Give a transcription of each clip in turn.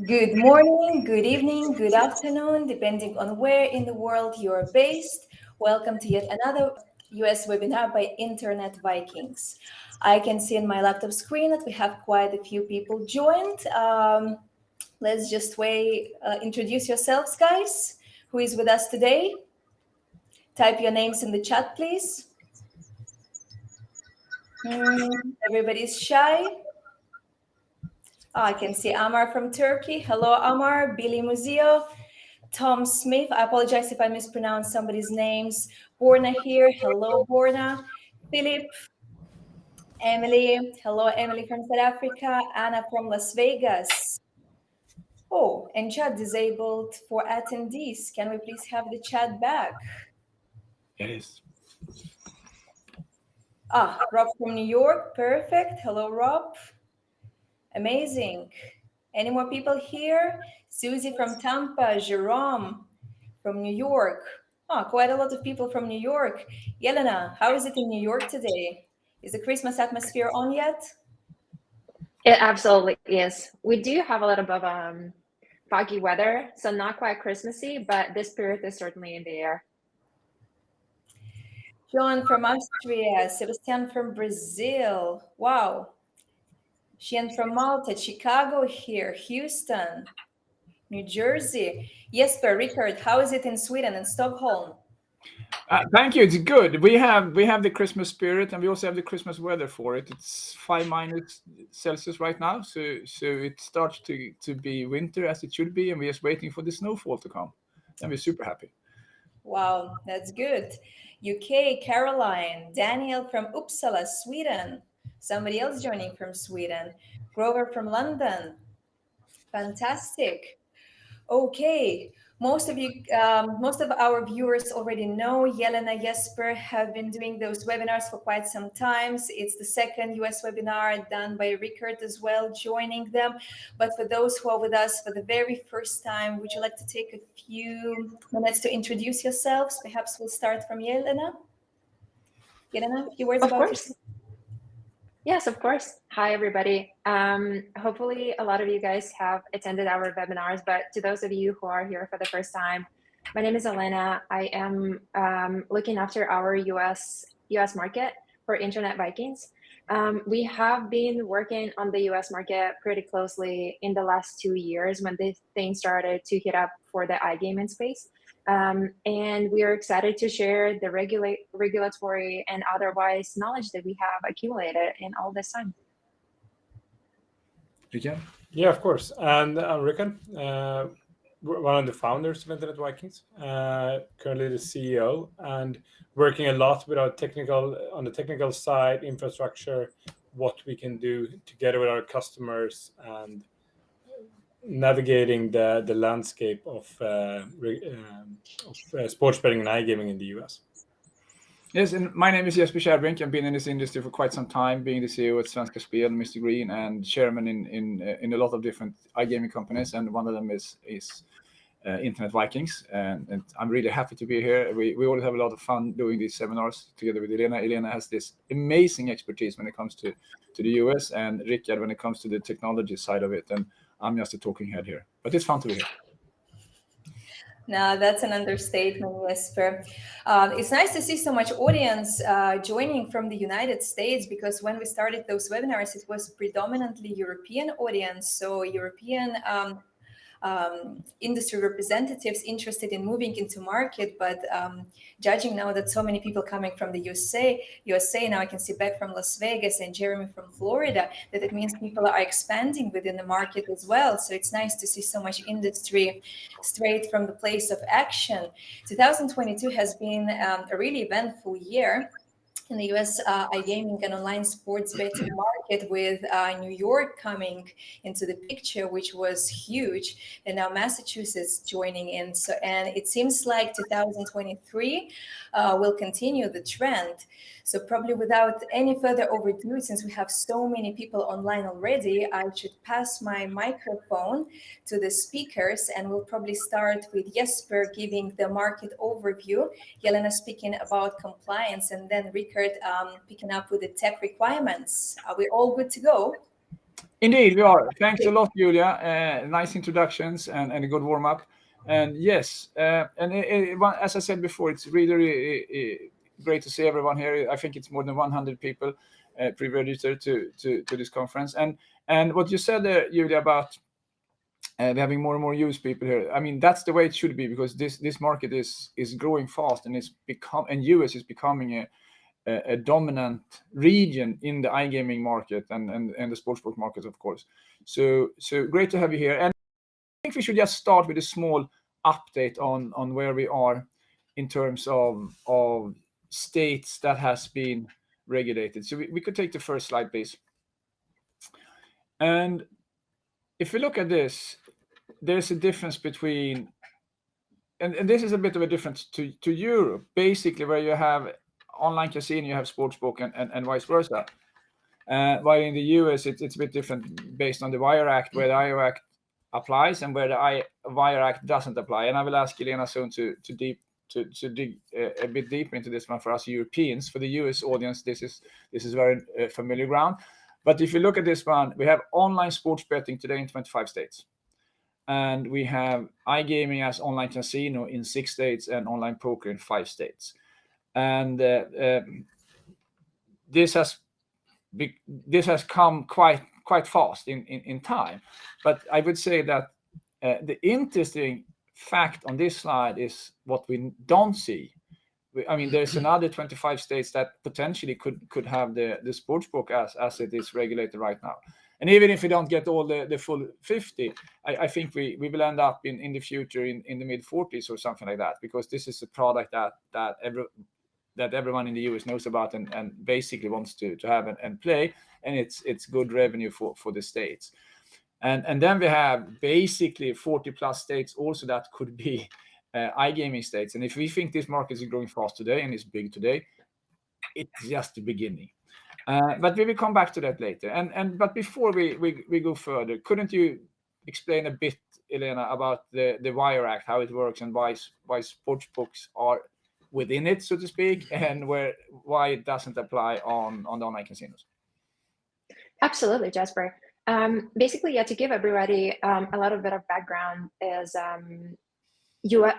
Good morning, good evening, good afternoon, depending on where in the world you're based. Welcome to yet another US webinar by Internet Vikings. I can see in my laptop screen that we have quite a few people joined. Let's just introduce yourselves, guys. Who is with us today? Type your names in the chat, please. Everybody's shy. I can see Amar from Turkey. Hello, Amar. Billy Muzio. Tom Smith. I apologize if I mispronounce somebody's names. Borna here. Hello, Borna. Philip. Emily. Hello, Emily from South Africa. Anna from Las Vegas. Oh, and chat disabled for attendees. Can we please have the chat back? Yes. Rob from New York. Perfect. Hello, Rob. Amazing. Any more people here? Susie from Tampa, Jerome from New York. Quite a lot of people from New York. Yelena, how is it in New York today? Is the Christmas atmosphere on yet? It absolutely is. We do have a little bit of foggy weather, so not quite Christmassy, but the spirit is certainly in the air. John from Austria, Sebastian from Brazil. Wow. Shean from Malta, Chicago here, Houston, New Jersey. Jesper, Richard, how is it in Sweden and Stockholm? Thank you. It's good. We have the Christmas spirit, and we also have the Christmas weather for it. It's 5-Celsius right now, so it starts to be winter as it should be, and we're just waiting for the snowfall to come. And we're super happy. Wow, that's good. UK, Caroline, Daniel from Uppsala, Sweden. Somebody else joining from Sweden. Grover from London. Fantastic. Okay, most of our viewers already know Yelena, Jesper have been doing those webinars for quite some time. It's the second US webinar done by Rickard as well, joining them. But for those who are with us for the very first time, would you like to take a few minutes to introduce yourselves? Perhaps we'll start from Yelena. Yelena, a few words about yourself. Yes, of course. Hi, everybody. Hopefully, a lot of you guys have attended our webinars, but to those of you who are here for the first time, my name is Elena. I am looking after our US market for Internet Vikings. We have been working on the US market pretty closely in the last 2 years when this thing started to heat up for the iGaming space. And we are excited to share the regulatory and otherwise knowledge that we have accumulated in all this time. Richard? Yeah, of course. And I'm Rickard, one of the founders of Internet Vikings, currently the CEO, and working a lot with on the technical side, infrastructure, what we can do together with our customers, and navigating the landscape of sports betting and iGaming in the US. Yes, and my name is Jesper Kärrbrink. I've been in this industry for quite some time, being the CEO at Svenska Spel, Mr. Green, and chairman in a lot of different iGaming companies, and one of them is Internet Vikings. And I'm really happy to be here. We always have a lot of fun doing these seminars together with Elena. Elena has this amazing expertise when it comes to the US, and Rickard when it comes to the technology side of it. And I'm just a talking head here, but it's fun to be here. No, that's an understatement, Jesper. It's nice to see so much audience joining from the United States, because when we started those webinars, it was predominantly European audience. So European industry representatives interested in moving into market, but judging now that so many people coming from the USA, now I can see Beck from Las Vegas and Jeremy from Florida, that it means people are expanding within the market as well. So it's nice to see so much industry straight from the place of action. 2022 has been a really eventful year in the US iGaming and online sports betting market, with New York coming into the picture, which was huge, and now Massachusetts joining in. So, and it seems like 2023 will continue the trend. So probably without any further overdue, since we have so many people online already, I should pass my microphone to the speakers, and we'll probably start with Jesper giving the market overview, Yelena speaking about compliance, and then Rickard picking up with the tech requirements. Are we all good to go? Indeed, we are. Thanks a lot, Julia. Nice introductions and a good warm up. And yes, as I said before, it's really great to see everyone here. I think it's more than 100 people pre-registered to this conference. And what you said there, Julia, about having more and more US people here. I mean, that's the way it should be, because this market is growing fast, and US is becoming a dominant region in the iGaming market and the sportsbook market, of course. So great to have you here. And I think we should just start with a small update on where we are in terms of states that has been regulated. So we could take the first slide, please. And if we look at this, there's a difference between, and this is a bit of a difference to Europe, basically, where you have online casino, you have sportsbook, and vice versa. While in the US, it's a bit different based on the Wire Act, where the IO Act applies and where the Wire Act doesn't apply. And I will ask Elena soon to dig a bit deeper into this one for us Europeans. For the US audience, this is very familiar ground. But if you look at this one, we have online sports betting today in 25 states. And we have iGaming as online casino in 6 states and online poker in 5 states. And this has come quite fast in time. But I would say that the interesting fact on this slide is what we don't see. I mean, there's another 25 states that potentially could have the sportsbook as it is regulated right now. And even if we don't get all the full 50, I think we will end up in the future in the mid 40s or something like that, because this is a product that everyone in the US knows about and basically wants to have and play, and it's good revenue for the states. And then we have basically 40 plus states also that could be iGaming states. And if we think this market is growing fast today and is big today, it's just the beginning. But we will come back to that later. But before we go further, couldn't you explain a bit, Elena, about the Wire Act, how it works, and why sportsbooks are within it, so to speak, and why it doesn't apply on the online casinos? Absolutely, Jasper. Basically, to give everybody a little bit of background is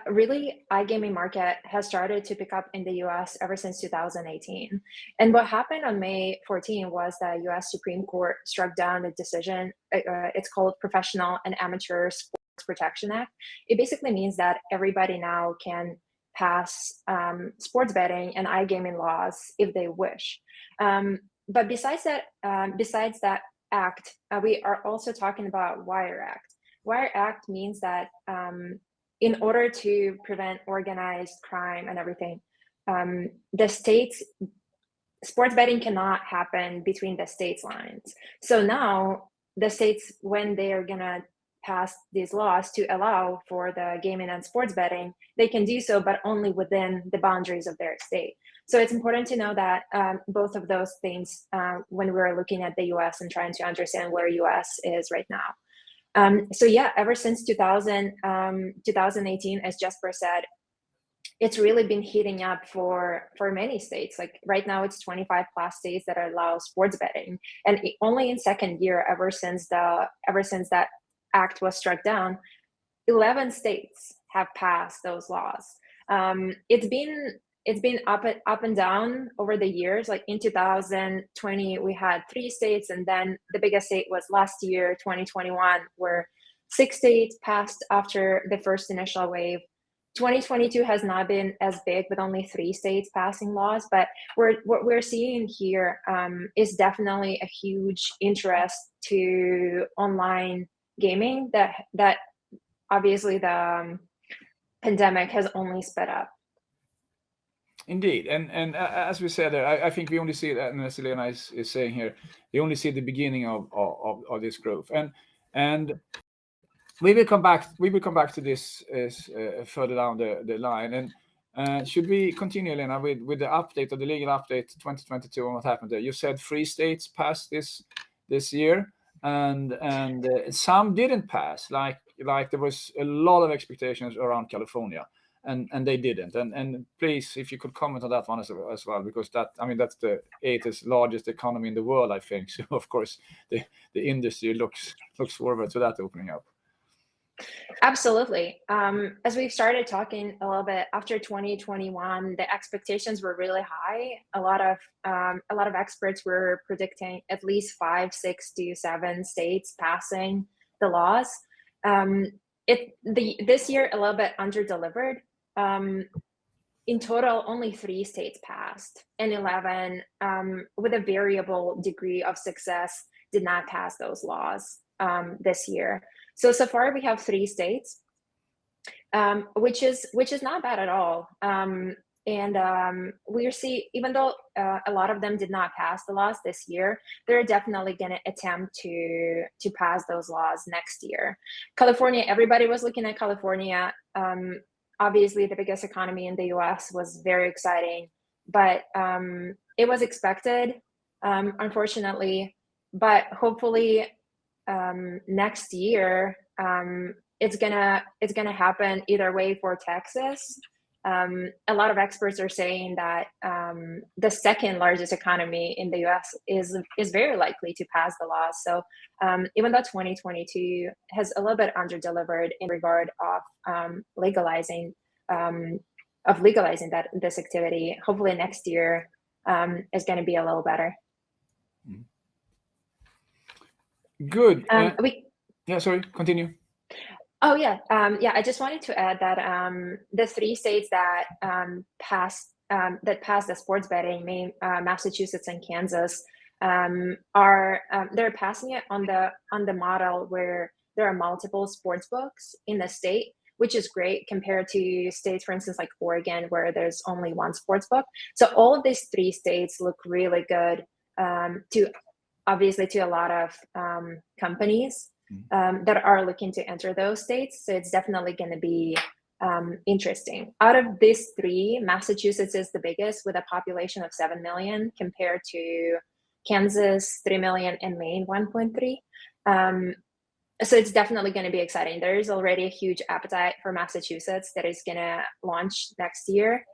really iGaming market has started to pick up in the US ever since 2018. And what happened on May 14 was the US Supreme Court struck down a decision. It's called Professional and Amateur Sports Protection Act. It basically means that everybody now can pass sports betting and iGaming laws if they wish. But besides that act, we are also talking about Wire Act. Wire Act means that in order to prevent organized crime and everything, the states, sports betting cannot happen between the states' lines. So now the states, when they are gonna pass these laws to allow for the gaming and sports betting, they can do so, but only within the boundaries of their state. So it's important to know that both of those things when we're looking at the US and trying to understand where US is right now. So yeah, ever since 2018, as Jesper said, it's really been heating up for many states. Like right now, it's 25 plus states that allow sports betting, and only in second year, ever since that act was struck down, 11 states have passed those laws. It's been up and down over the years. Like in 2020, we had 3 states, and then the biggest state was last year, 2021, where 6 states passed after the first initial wave. 2022 has not been as big, with only 3 states passing laws. But what we're seeing here is definitely a huge interest to online gaming that obviously the pandemic has only sped up. Indeed, and as we said, I think we only see that, and as Elena is saying here, we only see the beginning of this growth, and we will come back to this further down the line. And should we continue, Elena, with the update of the legal update 2022 on what happened there? You said 3 states passed this year, and some didn't pass. Like there was a lot of expectations around California. and they didn't. And please, if you could comment on that one as well, because that's the 8th largest economy in the world, I think. So of course the industry looks forward to that opening up. Absolutely. As we've started talking a little bit after 2021, the expectations were really high. A lot of experts were predicting at least 5, 6 to 7 states passing the laws. This year a little bit underdelivered. In total, only 3 states passed, and 11 with a variable degree of success did not pass those laws this year. So far we have 3 states, which is not bad at all. We see, even though a lot of them did not pass the laws this year, they're definitely going to attempt to pass those laws next year. California, everybody was looking at California. Obviously, the biggest economy in the U.S. was very exciting, but it was expected, unfortunately. But hopefully, next year, it's gonna happen either way for Texas. A lot of experts are saying that the second largest economy in the U.S. is very likely to pass the law. So even though 2022 has a little bit underdelivered in regard of legalizing this activity, hopefully next year is going to be a little better. Good. Sorry, continue. Oh yeah, I just wanted to add that the 3 states that passed the sports betting, Massachusetts and Kansas, they're passing it on the model where there are multiple sports books in the state, which is great compared to states, for instance, like Oregon, where there's only 1 sports book. So all of these 3 states look really good to a lot of companies that are looking to enter those states. So it's definitely going to be interesting. Out of these 3, Massachusetts is the biggest with a population of 7 million compared to Kansas, 3 million, and Maine, 1.3. So it's definitely going to be exciting. There is already a huge appetite for Massachusetts that is going to launch next year.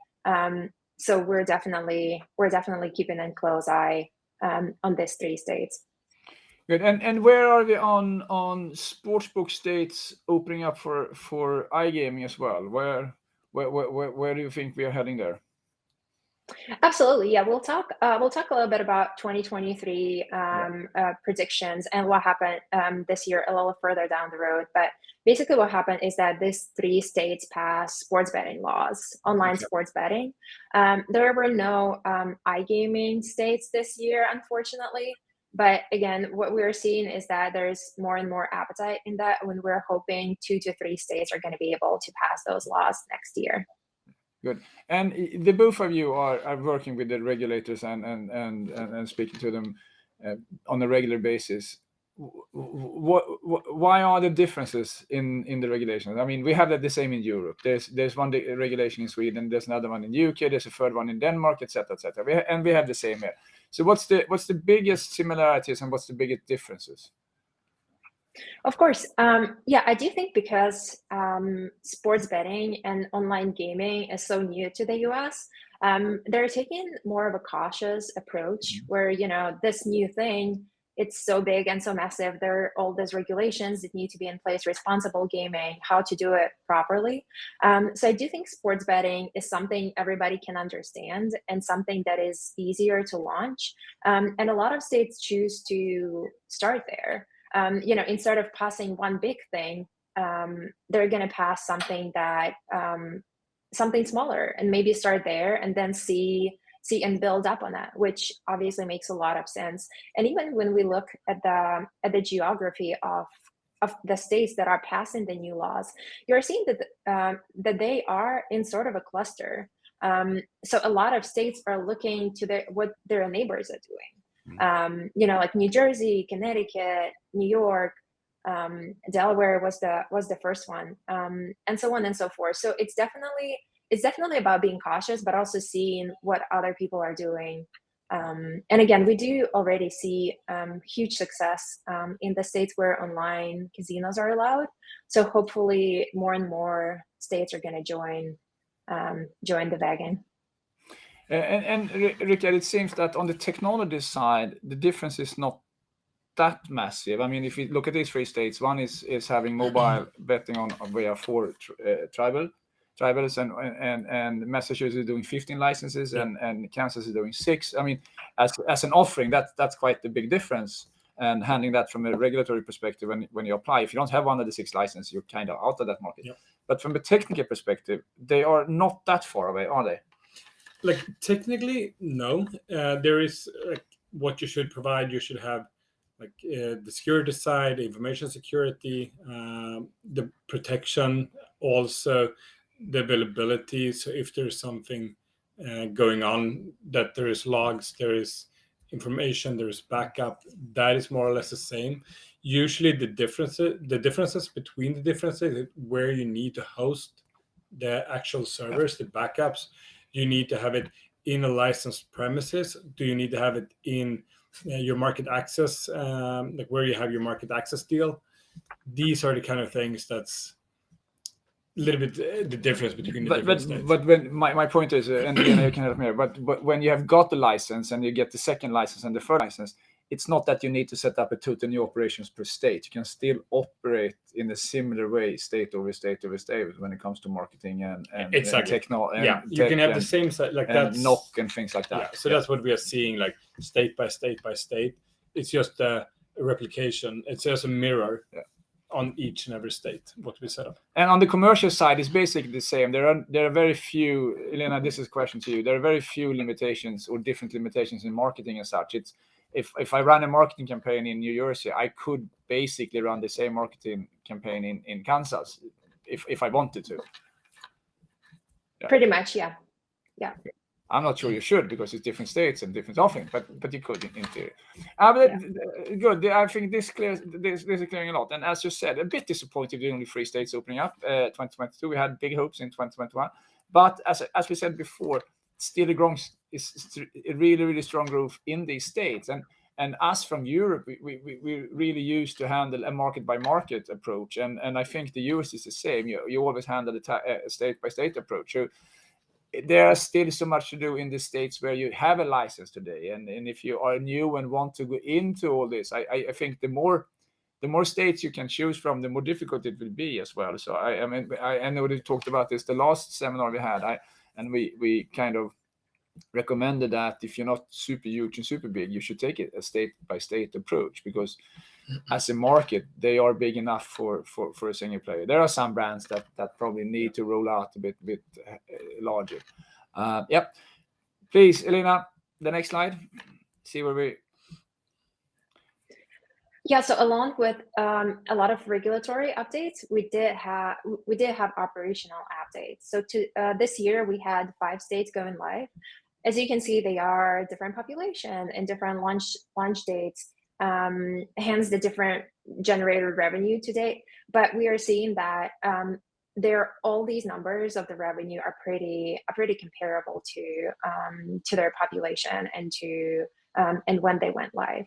So we're definitely keeping a close eye on these 3 states. Good. And where are we on sportsbook states opening up for iGaming as well? Where do you think we are heading there? Absolutely, yeah. We'll talk a little bit about 2023 predictions and what happened this year a little further down the road. But basically, what happened is that these 3 states passed sports betting laws, online sports betting. There were no iGaming states this year, unfortunately. But again, what we're seeing is that there's more and more appetite in that, when we're hoping 2 to 3 states are going to be able to pass those laws next year. Good. And the both of you are working with the regulators and speaking to them on a regular basis. Why are the differences in the regulations? I mean, we have the same in Europe. There's one regulation in Sweden, there's another one in the UK, there's a third one in Denmark, etc., etc. And we have the same here. So what's the biggest similarities and what's the biggest differences? Of course. I do think because sports betting and online gaming is so new to the US, they're taking more of a cautious approach where, this new thing, it's so big and so massive. There are all these regulations that need to be in place, responsible gaming, how to do it properly. So I do think sports betting is something everybody can understand and something that is easier to launch. And a lot of states choose to start there. Instead of passing one big thing, they're going to pass something that something smaller and maybe start there and then see and build up on that, which obviously makes a lot of sense. And even when we look at the geography of the states that are passing the new laws, you're seeing that they are in sort of a cluster. So a lot of states are looking to what their neighbors are doing. Like New Jersey, Connecticut, New York, Delaware was the first one, and so on and so forth. So it's definitely about being cautious, but also seeing what other people are doing. And again, we do already see huge success in the states where online casinos are allowed. So hopefully more and more states are going to join join the wagon. And Richard, it seems that on the technology side, the difference is not that massive. I mean, if you look at these 3 states, one is having mobile betting on via 4 tribals, and Massachusetts is doing 15 licenses, and Kansas is doing 6. I mean, as an offering, that's quite a big difference. And handling that from a regulatory perspective, when you apply, if you don't have one of the 6 licenses, you're kind of out of that market. Yep. But from a technical perspective, they are not that far away, are they? Like technically, no. There is what you should provide. You should have like the security side, information security, the protection, also the availability. So if there's something going on, that there is logs, there is information, there is backup. That is more or less the same. Usually, the differences between the differences where you need to host the actual servers, the backups. You need to have it in a licensed premises. Do you need to have it in your market access, like where you have your market access deal? These are the kind of things that's a little bit the difference between the different states. But when my point is, and Lena, you can help me here, but when you have got the license and you get the second license and the third license, it's not that you need to set up a total new operations per state. You can still operate in a similar way, state over state over state, when it comes to marketing and exactly. techno. And you can have the same like that knock and things like that. Yeah, so that's what we are seeing, like state by state by state. It's just a replication. It's just a mirror on each and every state what we set up. And on the commercial side, it's basically the same. There are very few. Elena, this is a question to you. There are very few limitations or different limitations in marketing and such. It's if I run a marketing campaign in New Jersey, I could basically run the same marketing campaign in Kansas if I wanted to. Yeah. Pretty much, yeah. I'm not sure you should, because it's different states and different offerings, but you could in theory. Good. I think this is clearing a lot. And as you said, a bit disappointed with only 3 states opening up. 2022, we had big hopes in 2021, but as we said before, still is a really, really strong growth in these states. And us from Europe, we really used to handle a market by market approach, and I think the US is the same. You always handle a state by state approach. So there are still so much to do in the states where you have a license today, and if you are new and want to go into all this, I think the more states you can choose from, the more difficult it will be as well. So I mean, I know we talked about this the last seminar we had, and we kind of recommended that if you're not super huge and super big, you should take it a state by state approach, because as a market they are big enough for a single player. There are some brands that probably need to roll out a bit larger. Please, Elena, the next slide. See where we. Yeah, so along with a lot of regulatory updates, we did have operational updates. So this year we had 5 states going live. As you can see, they are different population and different launch dates, hence the different generated revenue to date. But we are seeing that all these numbers of the revenue are pretty comparable to their population and to and when they went live.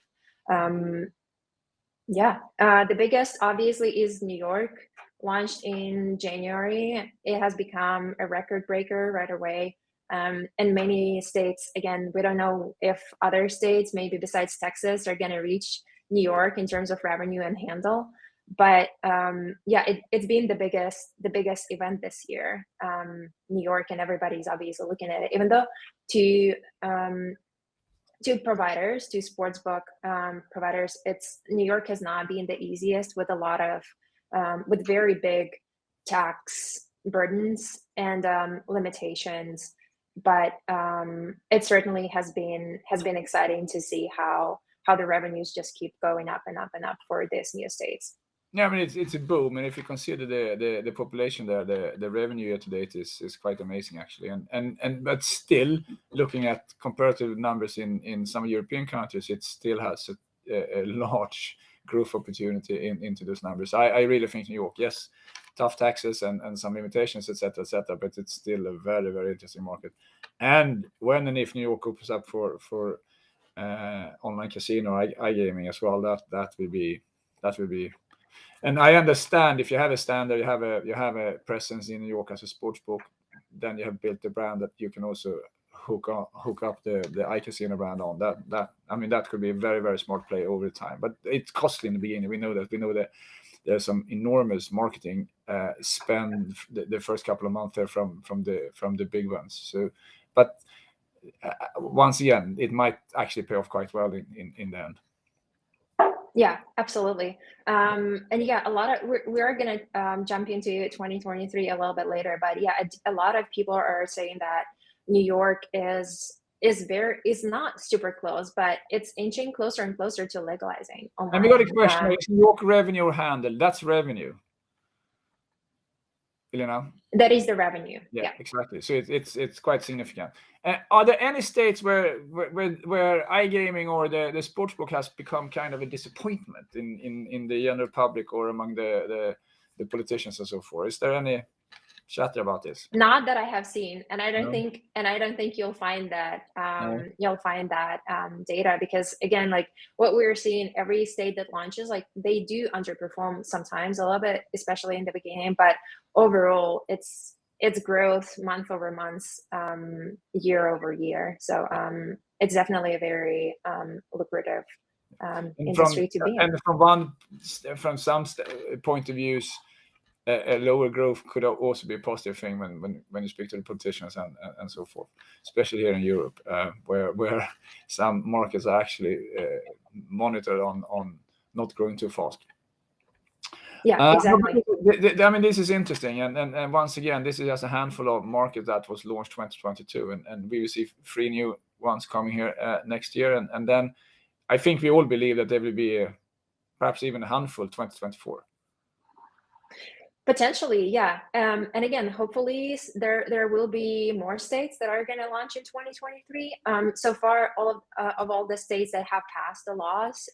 The biggest obviously is New York, launched in January. It has become a record breaker right away. And many states, again, we don't know if other states, maybe besides Texas, are going to reach New York in terms of revenue and handle. But it's been the biggest event this year, New York, and everybody's obviously looking at it. Even though to providers, to sportsbook providers, New York has not been the easiest, with a lot of with very big tax burdens and limitations. But it certainly has been exciting to see how the revenues just keep going up and up and up for these new states. Yeah, I mean it's a boom, and if you consider the population there, the revenue year to date is quite amazing actually, and but still, looking at comparative numbers in some European countries, it still has a large growth opportunity into those numbers. I really think New York, yes, tough taxes and some limitations, etc., but it's still a very, very interesting market. And when and if New York opens up for online casino, iGaming as well, that will be. And I understand if you have a standard, you have a presence in New York as a sports book, then you have built a brand that you can also hook up the iCasino brand on. That could be a very, very smart play over time, but it's costly in the beginning. We know that there's some enormous marketing spend the first couple of months there from the big ones. So, but once again, it might actually pay off quite well in the end. Yeah, absolutely. And yeah, we are going to jump into 2023 a little bit later, but yeah, a lot of people are saying that New York is not super close, but it's inching closer and closer to legalizing online. And we got a question: is New York revenue or handle? That's revenue, Elena. That is the revenue. Yeah, exactly. So it's quite significant. Are there any states where iGaming or the sportsbook has become kind of a disappointment in the general public or among the politicians and so forth? Is there any chatter about this? Not that I have seen, and I don't think you'll find that data, because again, like what we're seeing, every state that launches, like they do underperform sometimes a little bit, especially in the beginning, but overall it's growth month over month, year over year. So it's definitely a very lucrative industry to be in. And from some point of views, a lower growth could also be a positive thing when you speak to the politicians and so forth, especially here in Europe, where some markets are actually monitored on not growing too fast. Yeah, exactly. This is interesting, and once again, this is just a handful of markets that was launched 2022, and we will see 3 new ones coming here next year, and then I think we all believe that there will be perhaps even a handful 2024. Potentially, yeah. And again, hopefully there will be more states that are going to launch in 2023. So far, all of the states that have passed the laws,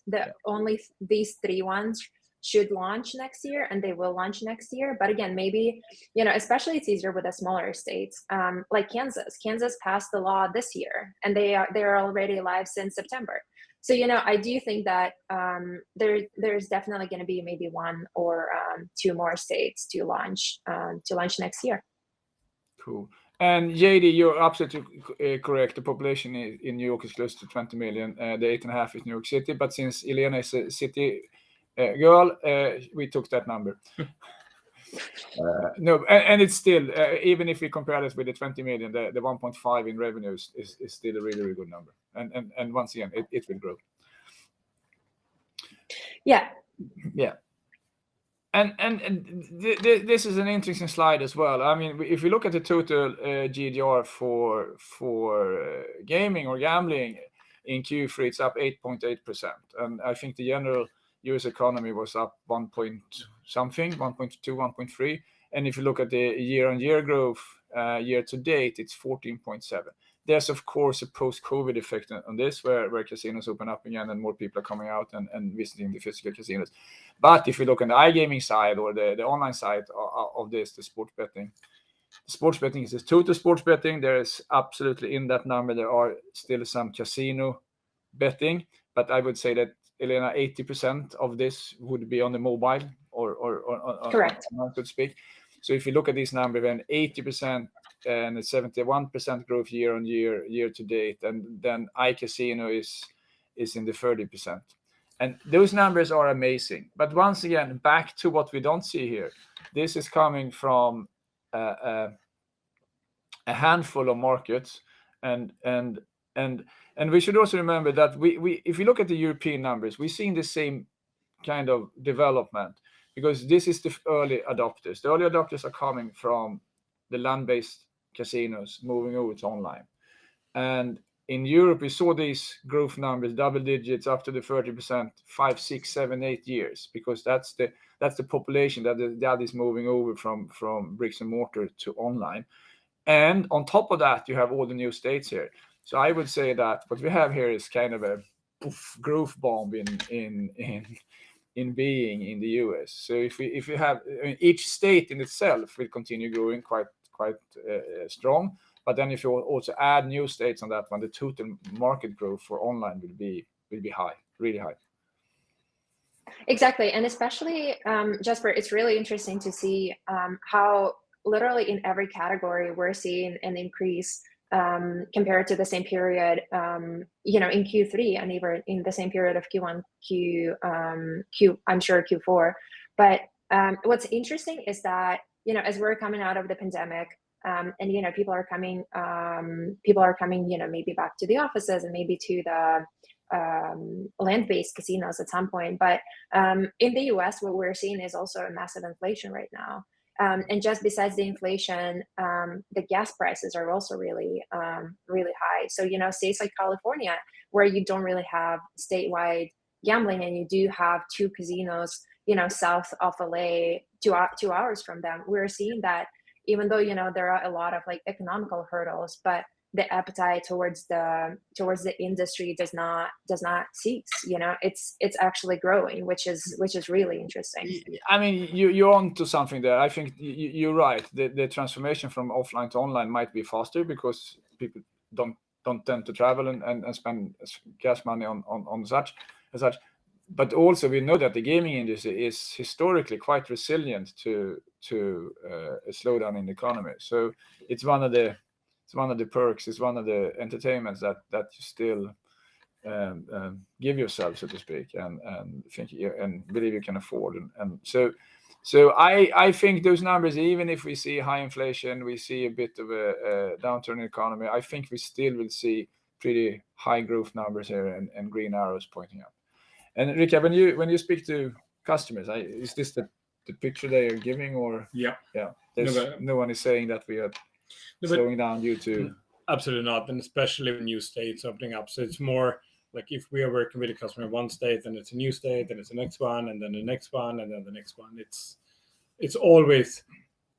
only these 3 ones should launch next year, and they will launch next year. But again, maybe, especially it's easier with the smaller states, like Kansas. Kansas passed the law this year, and they're already live since September. So, I do think that there's definitely going to be maybe 1 or 2 more states to launch next year. Cool. And JD, you're absolutely correct. The population in New York is close to 20 million. The 8.5 is New York City. But since Elena is a city girl, we took that number. No, and it's still, even if we compare this with the 20 million, the 1.5 in revenues is still a really, really good number. And once again, it will grow. Yeah. Yeah. And this is an interesting slide as well. I mean, if you look at the total GDR for gaming or gambling in Q3, it's up 8.8%. And I think the general US economy was up 1.2, 1.3. And if you look at the year-on-year growth, year to date, it's 14.7. There's, of course, a post-COVID effect on this, where casinos open up again and more people are coming out and visiting the physical casinos. But if you look on the iGaming side or the online side of this, the sports betting is the total sports betting. There is absolutely, in that number, there are still some casino betting, but I would say that, Elena, 80% of this would be on the mobile or correct, so to speak. So if you look at this number, then 80% and 71% growth year on year, year to date, and then iCasino is in the 30%. And those numbers are amazing. But once again, back to what we don't see here. This is coming from a handful of markets, and we should also remember that we if you look at the European numbers, we're seeing the same kind of development, because this is the early adopters. The early adopters are coming from the land-based casinos moving over to online. And in Europe, we saw these growth numbers, double digits, up to the 30%, 5, 6, 7, 8 years, because that's the population that is moving over from bricks and mortar to online. And on top of that, you have all the new states here. So I would say that what we have here is kind of a growth bomb in being in the US. So if we have, each state in itself will continue growing quite strong. But then if you also add new states on that one, the total market growth for online will be high, really high. Exactly. And especially, Jesper, it's really interesting to see how literally in every category, we're seeing an increase compared to the same period, you know, in Q3 and even in the same period of Q1, I'm sure Q4. But what's interesting is that, you know, as we're coming out of the pandemic, and you know, people are coming, you know, maybe back to the offices and maybe to the land-based casinos at some point. But in the US, what we're seeing is also a massive inflation right now. And just besides the inflation, the gas prices are also really, really high. So, you know, states like California, where you don't really have statewide gambling and you do have 2 casinos, you know, south of LA, 2 hours from them, we're seeing that even though, you know, there are a lot of like economical hurdles, but the appetite towards the industry does not cease. You know, it's actually growing, which is really interesting. I mean, you're on to something there. I think you're right. The transformation from offline to online might be faster because people don't tend to travel and spend gas money on such. But also we know that the gaming industry is historically quite resilient to a slowdown in the economy. So it's one of the perks, it's one of the entertainments that you still give yourself, so to speak, and think and believe you can afford. And so I think those numbers, even if we see high inflation, we see a bit of a downturn in the economy, I think we still will see pretty high growth numbers here and green arrows pointing up. And Rika, when you speak to customers, is this the picture they are giving, or yeah? No one is saying that we are slowing down due to. Absolutely not, and especially with new states opening up. So it's more like if we are working with a customer in one state, then it's a new state, then it's the next one, and then the next one, and then the next one. It's always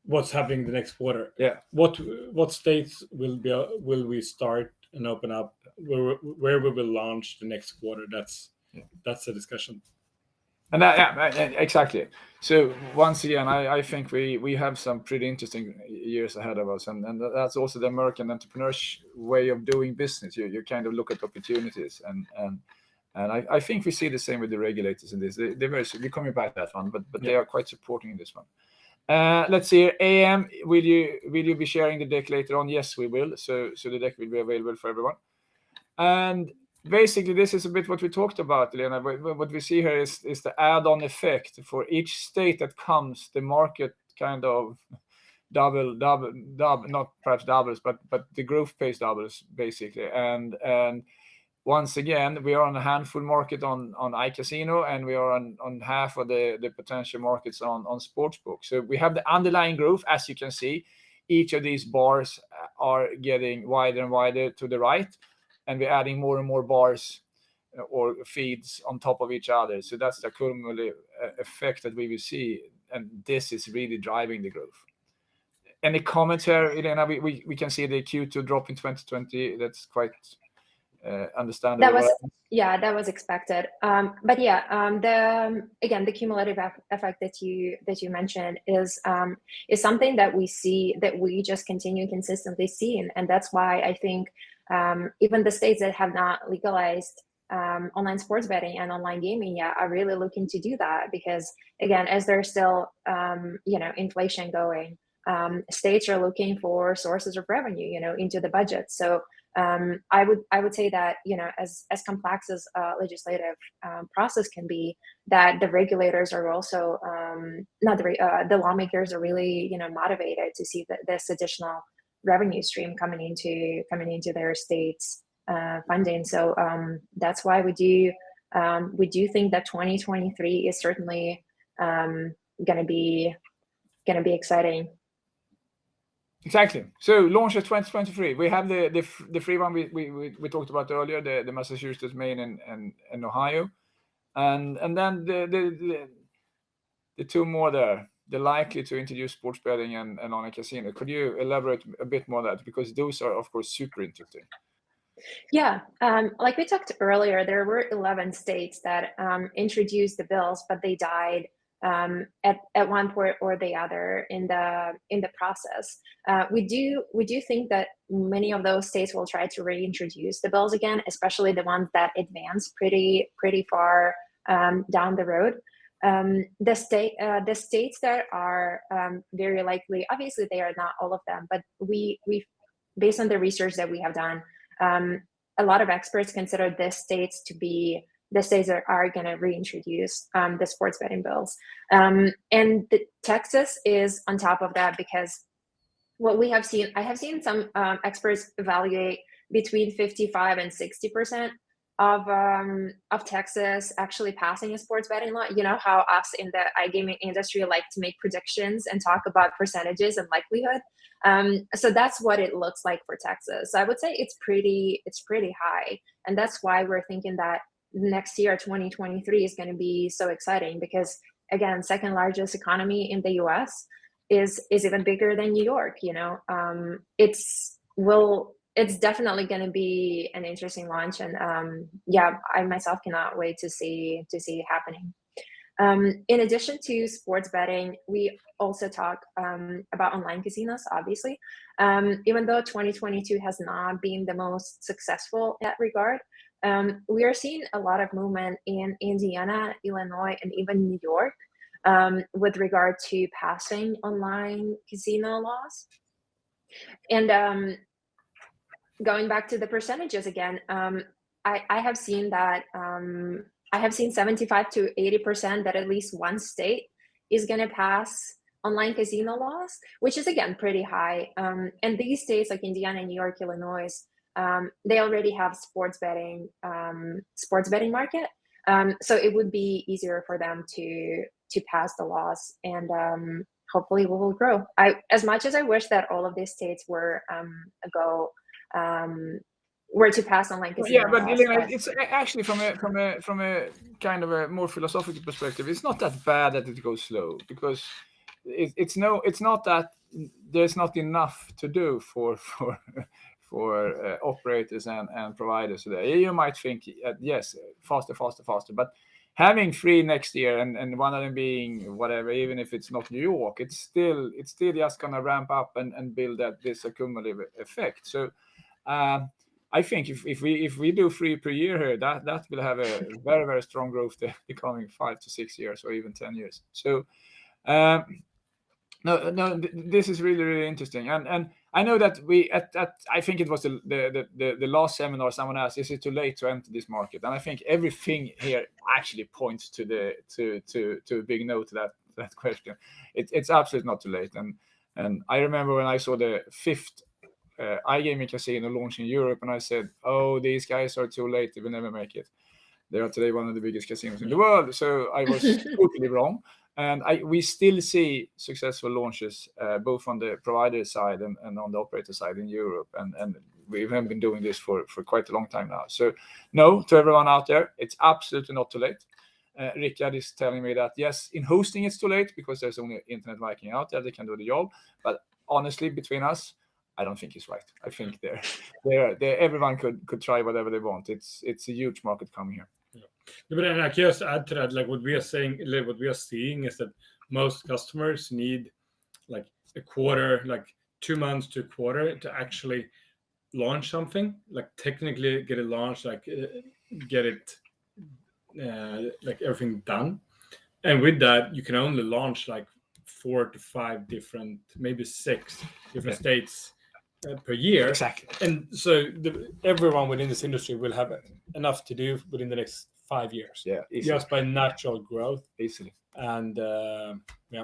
what's happening the next quarter. Yeah. What states will we start and open up? Where we will launch the next quarter? That's the discussion. And exactly. So once again, I think we have some pretty interesting years ahead of us, and that's also the American entrepreneur's way of doing business. You kind of look at opportunities, and I think we see the same with the regulators in this. They're very, we're coming back to that one, but they are quite supporting this one. Let's see. AM, will you be sharing the deck later on? Yes, we will. So the deck will be available for everyone. And basically, this is a bit what we talked about, Lena. What we see here is the add-on effect for each state that comes. The market kind of double, not perhaps doubles, but the growth pace doubles basically. And once again, we are on a handful market on iCasino, and we are on half of the potential markets on sportsbook. So we have the underlying growth, as you can see. Each of these bars are getting wider and wider to the right, and we're adding more and more bars or feeds on top of each other. So that's the cumulative effect that we will see, and this is really driving the growth. Any comments here, Elena? We can see the Q2 drop in 2020. That's quite understandable. That was expected. But yeah, the cumulative effect that you mentioned is something that we see, that we just continue consistently seeing, and that's why I think even the states that have not legalized online sports betting and online gaming yet are really looking to do that, because again, as there's still inflation going, states are looking for sources of revenue, into the budget. So I would say that, as complex as legislative process can be, that the regulators are also the lawmakers are really motivated to see this additional revenue stream coming into their states funding. So that's why we do think that 2023 is certainly gonna be exciting. Exactly. So launch of 2023. We have the free one we talked about earlier, the Massachusetts, Maine, and Ohio, and then the two more there. They're likely to introduce sports betting and online casino. Could you elaborate a bit more on that? Because those are, of course, super interesting. Yeah, like we talked earlier, there were 11 states that introduced the bills, but they died at one point or the other in the process. We do think that many of those states will try to reintroduce the bills again, especially the ones that advance pretty far down the road. The states that are very likely, obviously they are not all of them, but we based on the research that we have done, a lot of experts consider these states to be the states that are going to reintroduce the sports betting bills. And Texas is on top of that, because what we have seen, I have seen some experts evaluate between 55 and 60% of Texas actually passing a sports betting law. You know how us in the iGaming industry like to make predictions and talk about percentages and likelihood. So that's what it looks like for Texas. So I would say it's pretty high, and that's why we're thinking that next year, 2023, is going to be so exciting, because again, second largest economy in the U.S. is even bigger than New York. You know, it's definitely going to be an interesting launch, and yeah, I myself cannot wait to see it happening. In addition to sports betting, we also talk about online casinos, obviously. Even though 2022 has not been the most successful in that regard, we are seeing a lot of movement in Indiana, Illinois, and even New York with regard to passing online casino laws. And going back to the percentages again, I have seen that I have seen 75 to 80% that at least one state is going to pass online casino laws, which is again pretty high. And these states like Indiana, New York, Illinois, they already have sports betting market. So it would be easier for them to pass the laws, and hopefully we will grow. As much as I wish that all of these states were to pass online casino Yeah, but laws, Elena, it's actually from a kind of a more philosophical perspective, it's not that bad that it goes slow, because it's not that there's not enough to do for operators and providers today. You might think yes, faster, but having 3 next year and one of them being whatever, even if it's not New York, it's still just gonna ramp up and build this accumulative effect. So I think if we do 3 per year here, that will have a very, very strong growth the coming 5 to 6 years or even 10 years. So no, this is really, really interesting. And I know that we I think it was the last seminar someone asked, is it too late to enter this market? And I think everything here actually points to a big no to that question. It's absolutely not too late. And I remember when I saw the 5th iGaming casino launch in Europe, and I said, oh, these guys are too late, they will never make it. They are today one of the biggest casinos in the world. So I was totally wrong. And we still see successful launches, both on the provider side and on the operator side in Europe. And we have been doing this for quite a long time now. So no, to everyone out there, it's absolutely not too late. Rickard is telling me that, yes, in hosting it's too late because there's only Internet Viking out there that can do the job. But honestly, between us, I don't think he's right. I think everyone could try whatever they want. It's a huge market coming here. Yeah. But then I just add to that, like what we are saying, like what we are seeing is that most customers need like a quarter, like 2 months to a quarter to actually launch something, like technically get it launched, like get it like everything done. And with that, you can only launch like 4 to 5 different, maybe 6 different states per year. Exactly. And so everyone within this industry will have enough to do within the next 5 years. Yeah, easily. Just by natural growth. Easily. And yeah.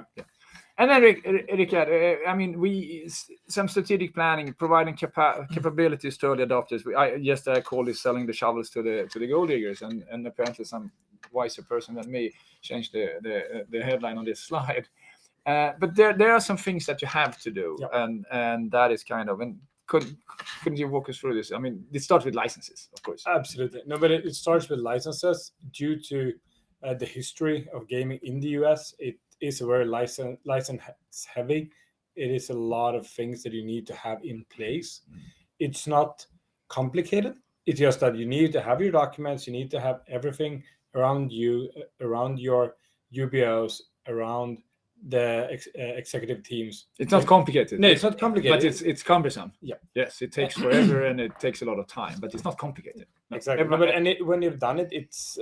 And then, Rickard, I mean, some strategic planning, providing capabilities to early adopters. I call this selling the shovels to the gold diggers, and apparently some wiser person than me changed the headline on this slide. But there are some things that you have to do, and that is kind of. And couldn't you walk us through this? I mean, it starts with licenses, of course. Absolutely. No, but it starts with licenses due to the history of gaming in the US. It is a very license heavy. It is a lot of things that you need to have in place. It's not complicated. It's just that you need to have your documents. You need to have everything around you, around your UBOs, around the executive teams. It's not complicated. No, it's not complicated. But it's cumbersome. Yeah. Yes, it takes forever and it takes a lot of time, but it's not complicated. No. Exactly. When you've done it, it's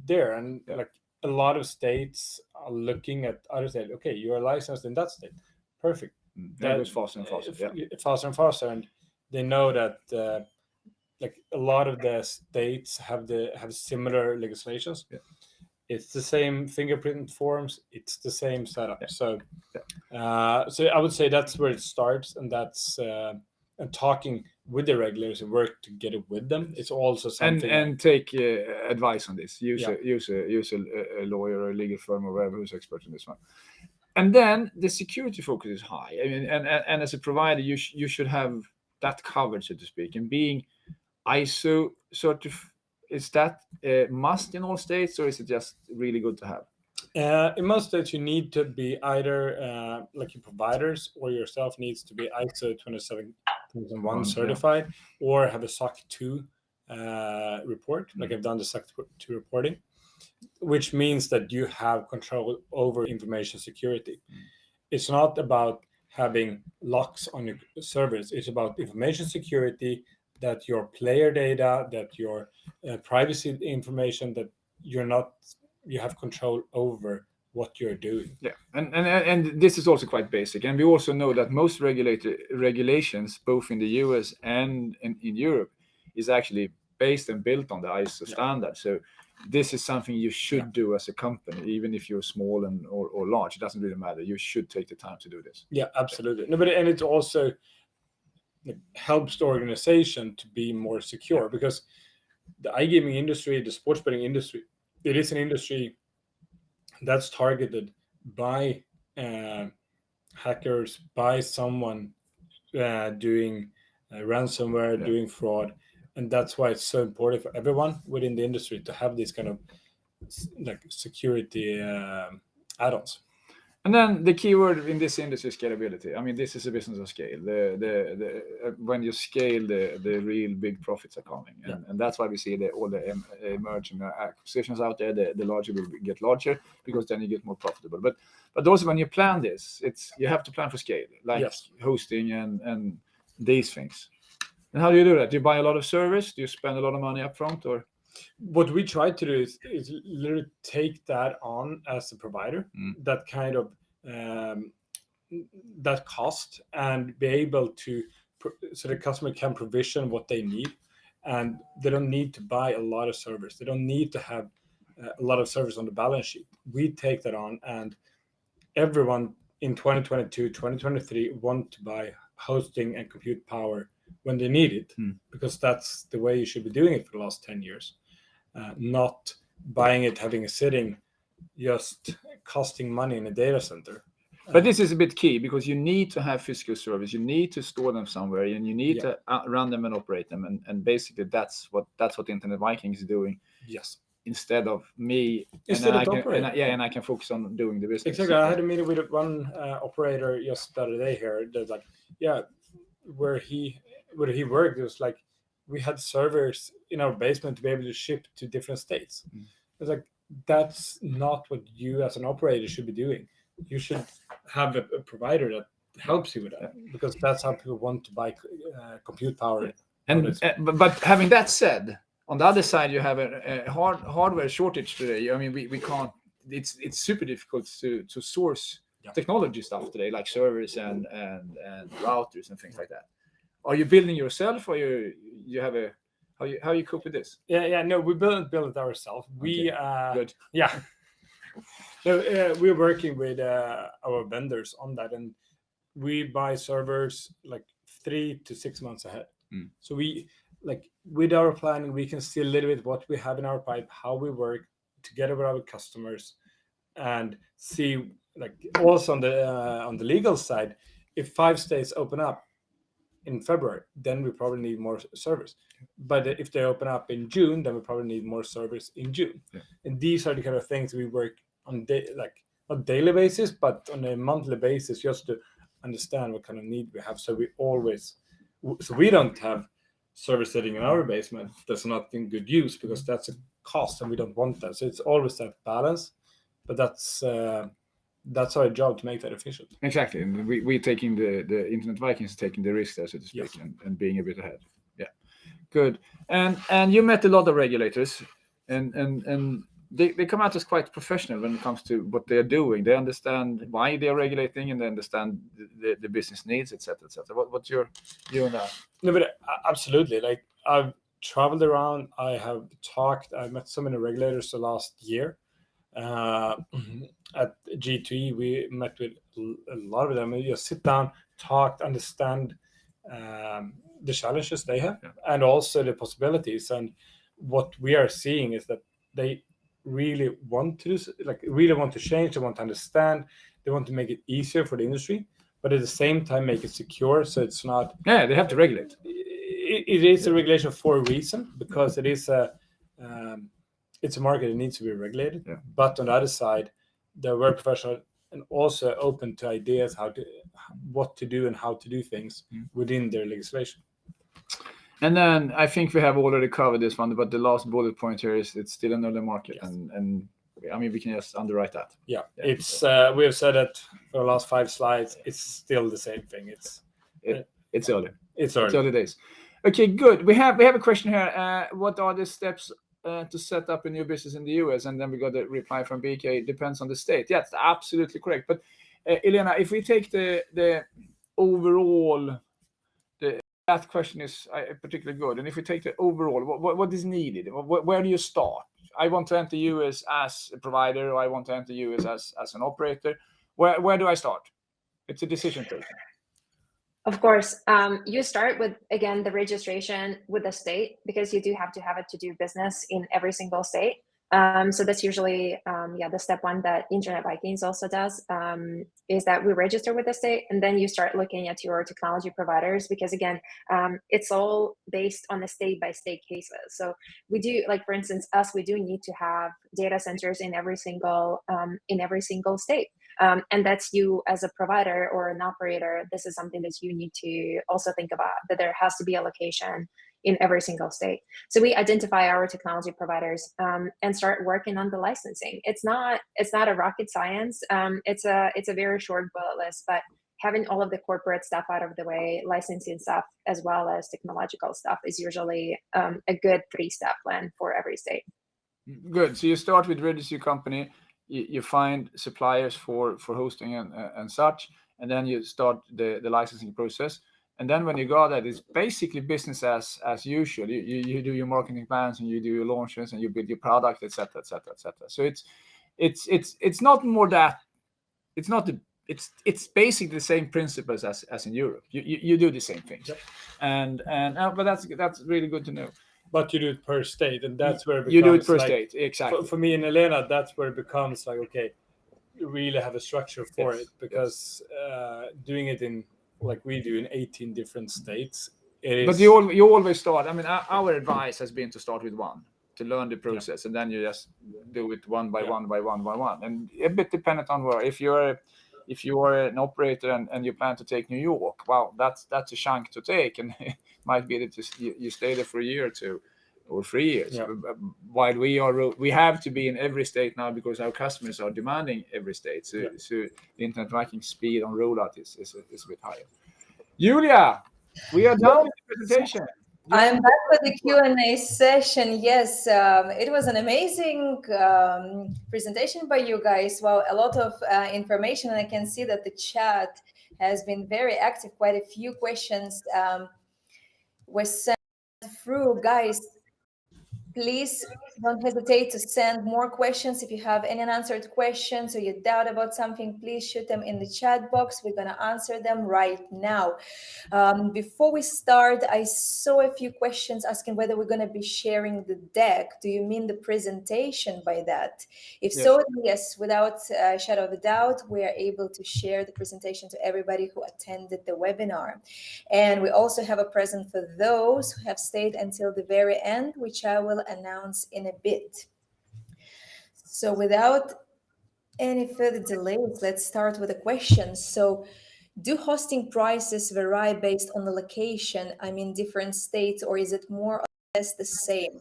there, and like a lot of states are looking at other states. Okay, you are licensed in that state. Perfect. That goes faster and faster. Faster and faster, and they know that like a lot of the states have similar legislations. Yeah. It's the same fingerprint forms. It's the same setup. Yeah. So, so I would say that's where it starts, and that's and talking with the regulators and work together with them. It's also something. And take advice on this. Use Yeah. a lawyer or a legal firm or whoever who's expert in this one. And then the security focus is high. I mean, and as a provider, you should have that covered, so to speak. And being ISO certified, is that a must in all states, or is it just really good to have? In most states, you need to be either like your providers or yourself needs to be ISO 27001 certified, or have a SOC 2 report. Like I've done the SOC 2 reporting, which means that you have control over information security. It's not about having locks on your servers. It's about information security, that your player data, that your privacy information, that you have control over what you're doing. Yeah, and this is also quite basic. And we also know that most regulations, both in the US and in Europe, is actually based and built on the ISO standard. So this is something you should do as a company, even if you're small or large. It doesn't really matter. You should take the time to do this. Yeah, absolutely. No, but and it also helps the organization to be more secure, because the iGaming industry, the sports betting industry, it is an industry that's targeted by hackers, by someone doing ransomware, doing fraud, and that's why it's so important for everyone within the industry to have these kind of like security add-ons. And then the key word in this industry is scalability. I mean, this is a business of scale. When you scale, the real big profits are coming, and that's why we see all the emerging acquisitions out there. The larger will get larger, because then you get more profitable. But also when you plan this, you have to plan for scale, like hosting and these things. And how do you do that? Do you buy a lot of service? Do you spend a lot of money up front, or? What we try to do is literally take that on as a provider, that kind of that cost, and be able to, so the customer can provision what they need, and they don't need to buy a lot of servers. They don't need to have a lot of servers on the balance sheet. We take that on, and everyone in 2022, 2023 want to buy hosting and compute power when they need it, because that's the way you should be doing it for the last 10 years. Not buying it, having it sitting, just costing money in a data center. But this is a bit key, because you need to have physical servers. You need to store them somewhere, and you need to run them and operate them. And basically, that's what Internet Vikings is doing. Yes. Instead of me, and I can focus on doing the business. Exactly. I had a meeting with one operator just the other day here. That's like, where he worked, it was like we had servers in our basement to be able to ship to different states. It's like, that's not what you as an operator should be doing. You should have a provider that helps you with that, because that's how people want to buy compute power. But having that said, on the other side, you have a hardware shortage today. I mean, we can't. It's super difficult to source technology stuff today, like servers and routers and things like that. Are you building yourself, or you have a how you cope with this? No, we build it ourselves. We good. So we're working with our vendors on that, and we buy servers like 3 to 6 months ahead. So we, like, with our planning, we can see a little bit what we have in our pipe, how we work together with our customers, and see, like, also on the legal side, if 5 states open up in February, then we probably need more servers. But if they open up in June, then we probably need more servers in June. And these are the kind of things we work on, not daily basis, but on a monthly basis, just to understand what kind of need we have. So we don't have servers sitting in our basement that's not in good use, because that's a cost and we don't want that. So it's always that balance, but that's our job to make that efficient. Exactly, and we taking the Internet Vikings taking the risk there, so to speak, and being a bit ahead. Yeah, good. And you met a lot of regulators, and they come out as quite professional when it comes to what they are doing. They understand why they are regulating, and they understand the business needs, etc., etc. What's your view on that? No, but absolutely. Like, I've traveled around. I've met so many regulators the last year. At G2E, we met with a lot of them. You sit down, talk, understand the challenges they have, and also the possibilities. And what we are seeing is that they really want to really want to change. They want to understand. They want to make it easier for the industry, but at the same time make it secure. So it's not. Yeah, they have to regulate. It is a regulation for a reason, because it is it's a market that needs to be regulated. Yeah. But on the other side, they're very professional and also open to ideas what to do and how to do things within their legislation. And then I think we have already covered this one, but the last bullet point here is it's still an early market, Yes. and I mean we can just underwrite that. Yeah. It's we have said that for the last 5 slides. It's still the same thing. It's early. It's early. It's early days. Okay, good. We have a question here. What are the steps to set up a new business in the US? And then we got a reply from BK. Depends on the state. Yeah, that's absolutely correct. But Elena, if we take the overall, that question is particularly good. And if we take the overall, what is needed? Where do you start? I want to enter US as a provider, or I want to enter US as an operator. Where do I start? It's a decision taking. Of course, you start with, again, the registration with the state, because you do have to have it to do business in every single state. So that's usually, the step one that Internet Vikings also does, is that we register with the state, and then you start looking at your technology providers, because again, it's all based on the state-by-state cases. So we do, like for instance, we do need to have data centers in every single state. And that's you as a provider or an operator. This is something that you need to also think about, that there has to be a location in every single state. So we identify our technology providers and start working on the licensing. It's not a rocket science. It's a very short bullet list, but having all of the corporate stuff out of the way, licensing stuff, as well as technological stuff, is usually a good 3-step plan for every state. Good. So you start with register your company. You find suppliers for hosting and such, and then you start the licensing process. And then when you got that, it's basically business as usual. You do your marketing plans, and you do your launches, and you build your product, etc., etc., etc. So it's not more that it's basically the same principles as in Europe. You do the same things, yep. and but that's really good to know. But you do it per state, and that's where it becomes, you do it per state, exactly. For me and Elena, that's where it becomes like, okay, you really have a structure for it, because doing it in, like we do, in 18 different states. But you always start. I mean, our advice has been to start with one, to learn the process, and then you just do it one by one, and a bit dependent on where. If you are an operator and you plan to take New York, well, that's a chunk to take, and it might be that you stay there for a year or 2 or 3 years. Yeah. While we have to be in every state now, because our customers are demanding every state. So the Internet Vikings speed on rollout is a bit higher. Julia, we are done with the presentation. I'm back with the Q&A session. Yes, it was an amazing presentation by you guys. Wow, a lot of information, and I can see that the chat has been very active. Quite a few questions were sent through. Guys, please don't hesitate to send more questions. If you have any unanswered questions or you doubt about something, please shoot them in the chat box. We're going to answer them right now. Before we start, I saw a few questions asking whether we're going to be sharing the deck. Do you mean the presentation by that? If Yes. so, yes, without a shadow of a doubt, we are able to share the presentation to everybody who attended the webinar. And we also have a present for those who have stayed until the very end, which I will announce in a bit. So without any further delays, let's start with the questions. So do hosting prices vary based on the location? I mean, different states, or is it more or less the same?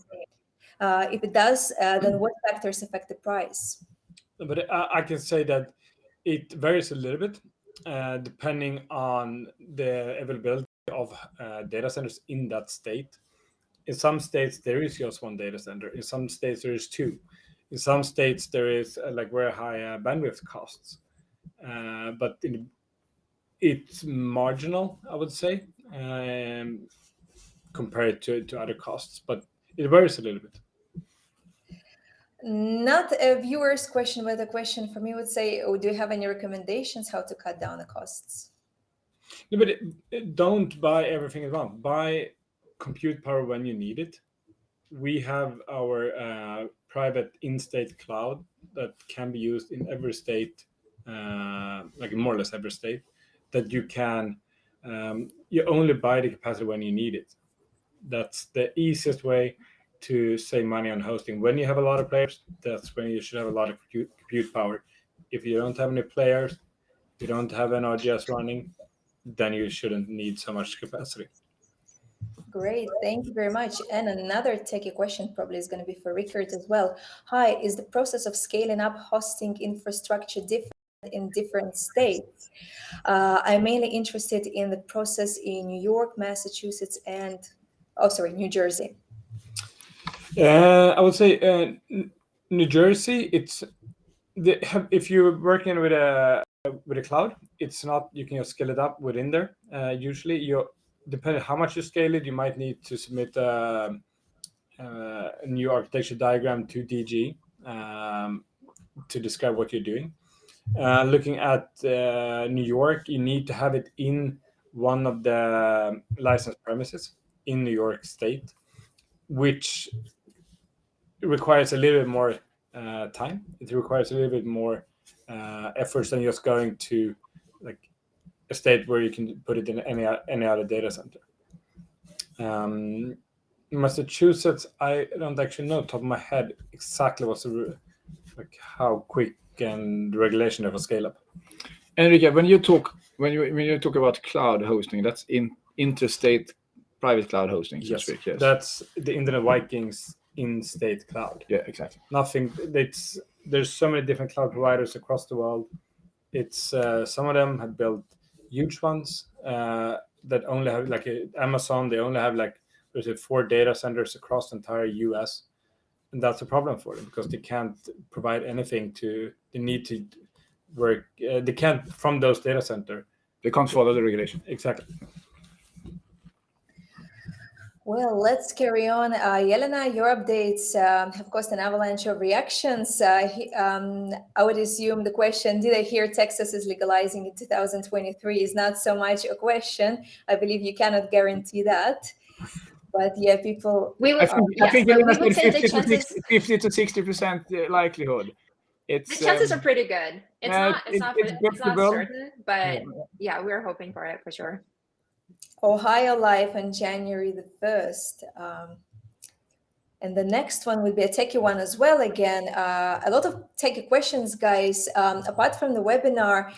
If it does, then what factors affect the price? But I can say that it varies a little bit depending on the availability of data centers in that state. In some states, there is just one data center. In some states, there is 2. In some states, there is like very high bandwidth costs, but it's marginal, I would say, compared to other costs, but it varies a little bit. Not a viewer's question, but a question for me would say, oh, do you have any recommendations how to cut down the costs? No, but don't buy everything at once. Buy compute power when you need it. We have our private in-state cloud that can be used in every state, like more or less every state, that you can, you only buy the capacity when you need it. That's the easiest way to save money on hosting. When you have a lot of players, that's when you should have a lot of compute power. If you don't have any players, you don't have an RGS running, then you shouldn't need so much capacity. Great, thank you very much. And another techie question probably is going to be for Rickard as well. Hi, is the process of scaling up hosting infrastructure different in different states? I'm mainly interested in the process in New York, Massachusetts, and New Jersey. I would say New Jersey. If you're working with a cloud, it's not, you can just scale it up within there. Usually, depending how much you scale it, you might need to submit a new architecture diagram to DG to describe what you're doing. Looking at New York, you need to have it in one of the licensed premises in New York State, which requires a little bit more time. It requires a little bit more efforts than just going to like a state where you can put it in any other data center. Massachusetts, I don't actually know top of my head exactly what's like how quick and the regulation of a scale up. Enrique, when you talk about cloud hosting, that's in interstate private cloud hosting. Yes, to speak, yes. That's the Internet Vikings in-state cloud. Yeah, exactly. There's so many different cloud providers across the world. It's some of them have built huge ones that only have like Amazon. They only have like 4 data centers across the entire U.S. And that's a problem for them because they can't provide anything they need to work. They can't from those data center. They can't follow the regulation. Exactly. Well, let's carry on. Yelena, your updates have caused an avalanche of reactions. I would assume the question, did I hear Texas is legalizing in 2023 is not so much a question. I believe you cannot guarantee that. But yeah, people... I think we would say the chances... 50 to 60% likelihood. The chances are pretty good. It's not certain, but yeah, we're hoping for it for sure. Ohio live on January the 1st. And the next one will be a techie one as well. Again, a lot of techie questions, guys. Apart from the webinar,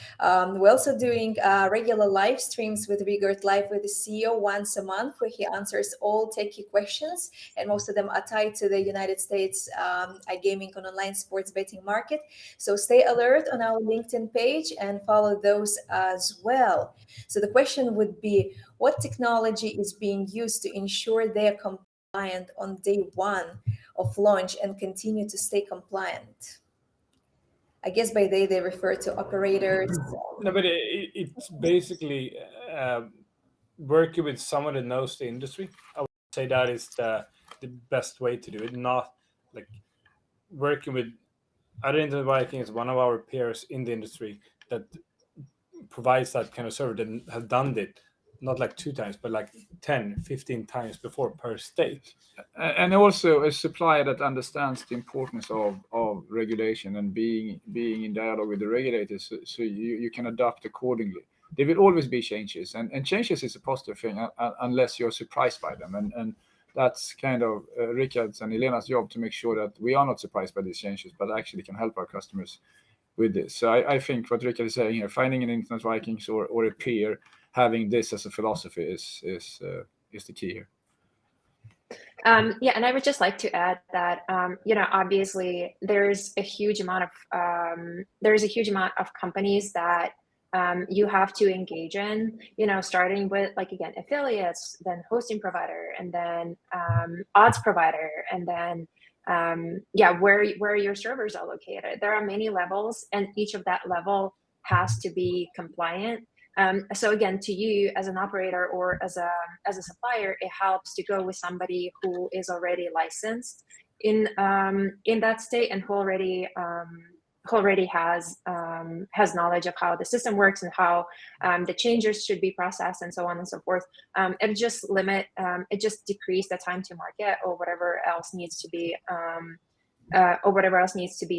we're also doing regular live streams with Rickard Live with the CEO once a month, where he answers all techie questions. And most of them are tied to the United States iGaming on online sports betting market. So stay alert on our LinkedIn page and follow those as well. So the question would be, what technology is being used to ensure they're compliant on day one of launch and continue to stay compliant? I guess by they refer to operators. No, but it's basically working with someone that knows the industry. I would say that is the best way to do it. Not like working with other Internet Vikings, one of our peers in the industry that provides that kind of service that have done it. Not like 2 times, but like 10, 15 times before per state. And also a supplier that understands the importance of regulation and being in dialogue with the regulators, so you can adapt accordingly. There will always be changes, and changes is a positive thing unless you're surprised by them. And that's kind of Rickard's and Elena's job to make sure that we are not surprised by these changes, but actually can help our customers with this. So I think what Rickard is saying here, finding an Internet Vikings or a peer having this as a philosophy is the key here. Yeah, and I would just like to add that obviously there's a huge amount of companies that you have to engage in. Starting with affiliates, then hosting provider, and then odds provider, and then where your servers are located. There are many levels, and each of that level has to be compliant. So again, to you as an operator or as a supplier, it helps to go with somebody who is already licensed in that state and who already has knowledge of how the system works and how the changes should be processed and so on and so forth. It just decrease the time to market or whatever else needs to be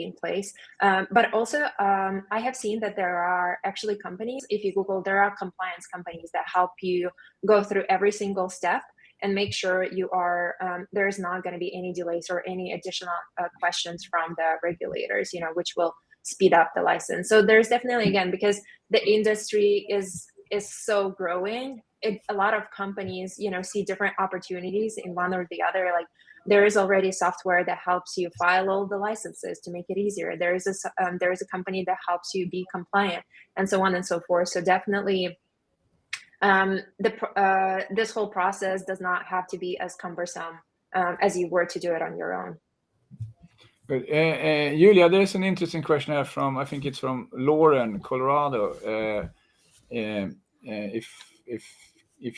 in place. But also, I have seen that there are actually companies, if you Google, there are compliance companies that help you go through every single step and make sure you are there's not going to be any delays or any additional questions from the regulators, which will speed up the license. So there's definitely, again, because the industry is so growing, a lot of companies see different opportunities in one or the other. Like, there is already software that helps you file all the licenses to make it easier. There is a company that helps you be compliant, and so on and so forth. So definitely, this whole process does not have to be as cumbersome as you were to do it on your own. Good. Julia, there's an interesting question here from, I think it's from Lauren, Colorado. If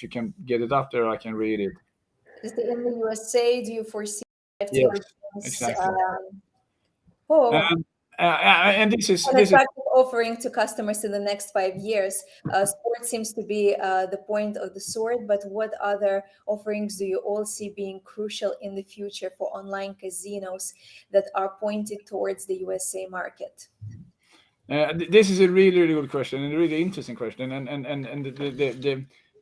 you can get it up there, I can read it. Is it in the USA? Do you foresee Yes, returns, exactly. And this is an attractive offering to customers in the next 5 years? Sport seems to be the point of the sword, but what other offerings do you all see being crucial in the future for online casinos that are pointed towards the USA market? This is a really, really good question and a really interesting question. And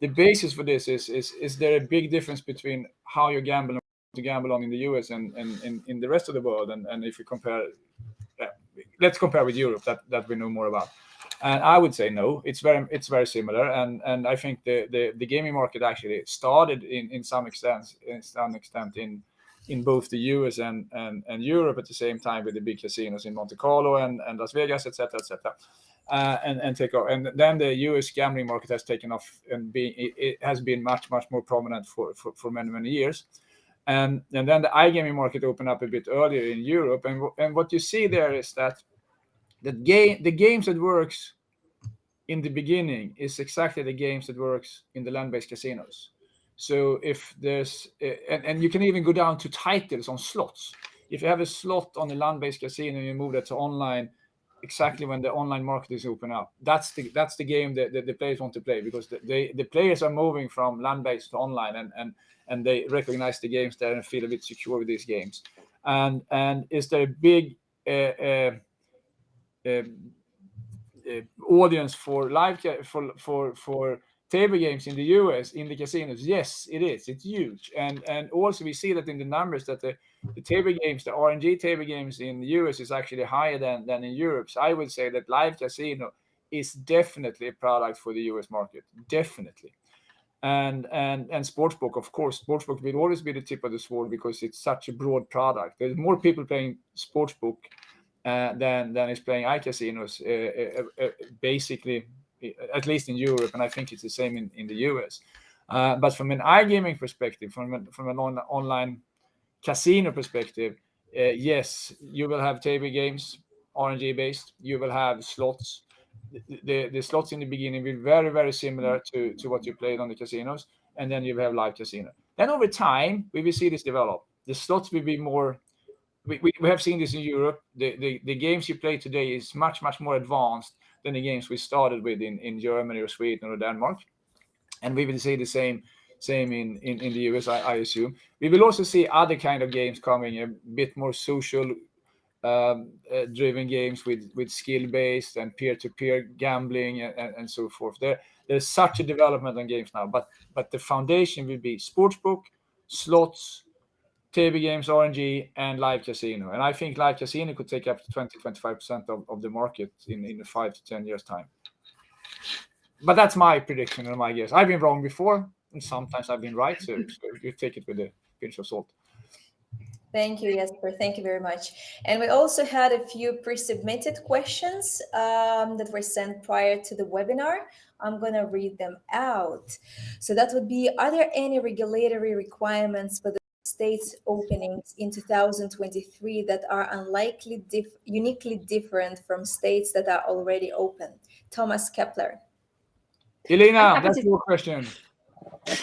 the basis for this is there a big difference between how you gamble to gamble on in the US and in the rest of the world? And if you compare, let's compare with Europe that we know more about. And I would say no, it's very similar. And I think the gaming market actually started in some extent in both the US and Europe at the same time, with the big casinos in Monte Carlo and Las Vegas, etc. And take off. And then the US gambling market has taken off, and it has been much more prominent for many years. And then the iGaming market opened up a bit earlier in Europe, and what you see there is that the games that works in the beginning is exactly the games that works in the land-based casinos. So if there's and you can even go down to titles on slots. If you have a slot on the land-based casino and you move that to online, exactly when the online market is open up, that's the game that the players want to play, because the players are moving from land-based to online, and they recognize the games there and feel a bit secure with these games. And is there a big audience for for table games in the US in the casinos? Yes, it is. It's huge, and also we see that in the numbers that the table games, the RNG table games in the US is actually higher than in Europe. So I would say that live casino is definitely a product for the US market, definitely. And sportsbook, of course, sportsbook will always be the tip of the sword because it's such a broad product. There's more people playing sportsbook than is playing iCasinos, basically, at least in Europe, and I think it's the same in the US. But from an iGaming perspective, from an online casino perspective, yes, you will have table games, RNG based. You will have slots. The slots in the beginning will be very similar to what you played on the casinos, and then you will have live casino. Then over time, we will see this develop. The slots will be more. We have seen this in Europe. The games you play today is much more advanced than the games we started with in Germany or Sweden or Denmark, and we will see the same in the US, I assume. We will also see other kind of games coming, a bit more social driven games with skill based and peer-to-peer gambling and so forth. There's such a development on games now, but the foundation will be sportsbook, slots, table games, RNG, and live casino. And I think live casino could take up to 20-25% of the market in 5 to 10 years time. But that's my prediction and my guess. I've been wrong before, and sometimes I've been right. So you take it with a pinch of salt. Thank you, Jesper. Thank you very much. And we also had a few pre-submitted questions that were sent prior to the webinar. I'm going to read them out. So that would be, are there any regulatory requirements for the states openings in 2023 that are unlikely uniquely different from states that are already open? Thomas Kepler. Elena, that's your question.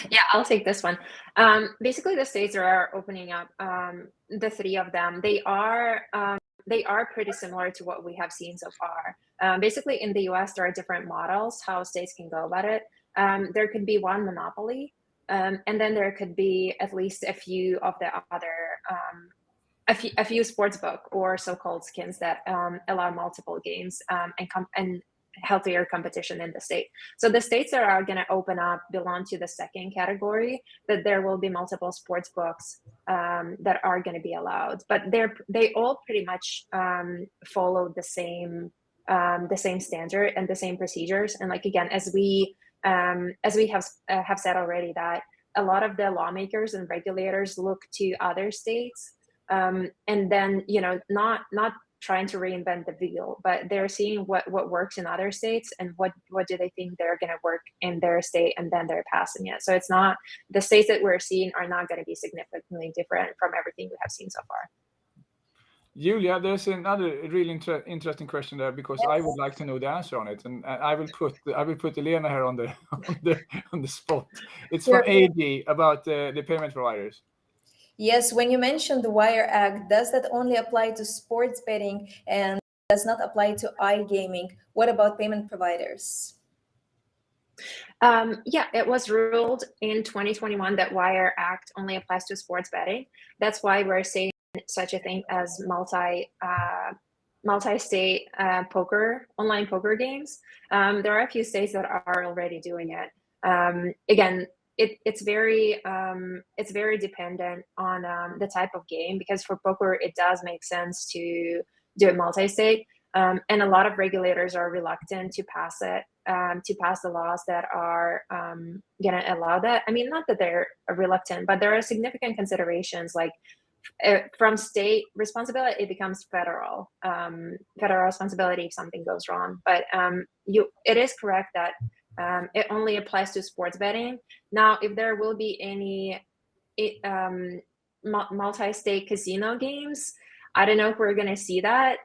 Yeah, I'll take this one. Basically, the states that are opening up, the three of them, they are pretty similar to what we have seen so far. Basically, in the U.S., there are different models how states can go about it. There could be one monopoly, and then there could be at least a few of the other, a few sportsbook or so-called skins that allow multiple games and healthier competition in the state. So the states that are going to open up belong to the second category, that there will be multiple sports books that are going to be allowed, but they all pretty much follow the same standard and the same procedures. And like, again, as we have said already, that a lot of the lawmakers and regulators look to other states, and then, you know, not trying to reinvent the wheel, but they're seeing what works in other states and what do they think they're going to work in their state, and then they're passing it. So it's not, the states that we're seeing are not going to be significantly different from everything we have seen so far. Julia, there's another really interesting question there, because Yes. I would like to know the answer on it, and I will put Elena here on the spot. It's from AG about the payment providers. Yes, when you mentioned the Wire Act, does that only apply to sports betting and does not apply to iGaming? What about payment providers? Yeah, it was ruled in 2021 that Wire Act only applies to sports betting. That's why we're saying such a thing as multi-state online poker games. There are a few states that are already doing it. Again, it's very dependent on the type of game, because for poker it does make sense to do it multi-state, and a lot of regulators are reluctant to pass the laws that are going to allow that. I mean, not that they're reluctant, but there are significant considerations, like from state responsibility it becomes federal responsibility if something goes wrong. But it is correct that it only applies to sports betting. Now, if there will be any multi-state casino games, I don't know if we're going to see that.